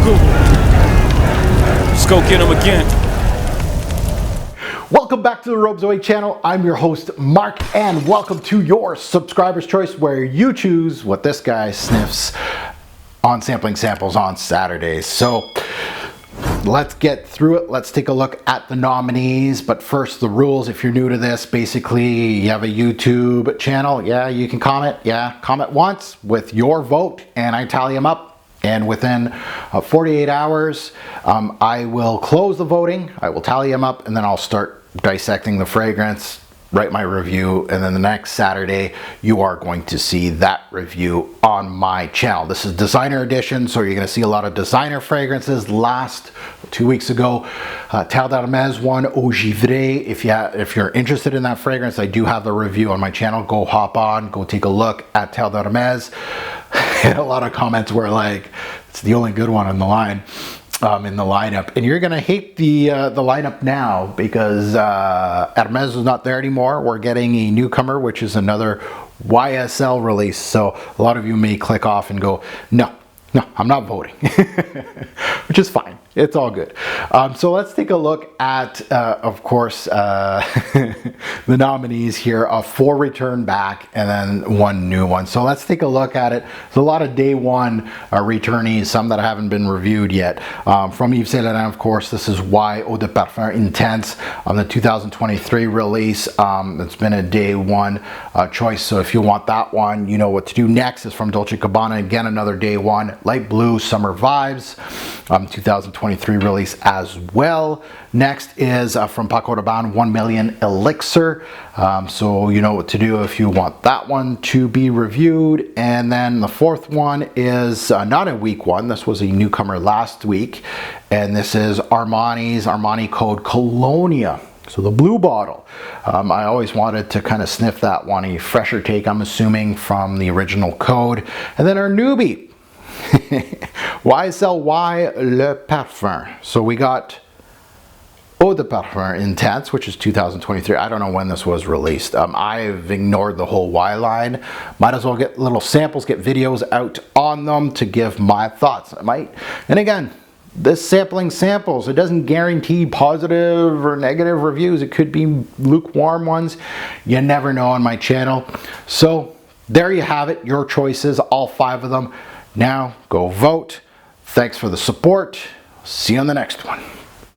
Google. Let's go get him again. Welcome back to the Robes Away channel. I'm your host, Mark, and welcome to your Subscriber's Choice, where you choose what this guy sniffs on sampling samples on Saturdays. So let's get through it. Let's take a look at the nominees. But first, the rules. If you're new to this, basically you have a YouTube channel. Yeah, you can comment. Yeah, comment once with your vote and I tally them up. And within 48 hours, I will close the voting. I will tally them up, and then I'll start dissecting the fragrance, write my review, and then the next Saturday you are going to see that review on my channel. This is designer edition, so you're going to see a lot of designer fragrances. Last 2 weeks ago, Terre d'Hermès one, Eau Givrée. If you're interested in that fragrance, I do have the review on my channel. Go hop on, go take a look at Terre d'Hermès. A lot of comments were like, it's the only good one in the line. In the lineup, and you're gonna hate the lineup now because Hermès is not there anymore. We're getting a newcomer, which is another YSL release. So a lot of you may click off and go, no, I'm not voting, which is fine. It's all good. So let's take a look at, of course, the nominees here of 4 return back and then 1 new one. So let's take a look at it. There's a lot of day 1 returnees, some that haven't been reviewed yet. From Yves Saint Laurent, of course, this is Y Eau de Parfum Intense on the 2023 release. It's been a day 1 choice. So if you want that one, you know what to do. Next is from Dolce & Gabbana, again, another day 1, Light Blue Summer Vibes, 2023 release as well. Next is from Paco Rabanne, 1 Million Elixir. So you know what to do if you want that one to be reviewed. And then the 4th one is not a week 1. This was a newcomer last week. And this is Armani's Armani code Colonia. So the blue bottle. I always wanted to kind of sniff that one, a fresher take, I'm assuming, from the original code. And then our newbie, YSL Y Le Parfum. So we got Eau de Parfum Intense, which is 2023. I don't know when this was released. I've ignored the whole Y line. Might as well get little samples, get videos out on them to give my thoughts. I might. And again, this sampling samples. It doesn't guarantee positive or negative reviews. It could be lukewarm ones. You never know on my channel. So there you have it. Your choices, all 5 of them. Now go vote. Thanks for the support. See you on the next one.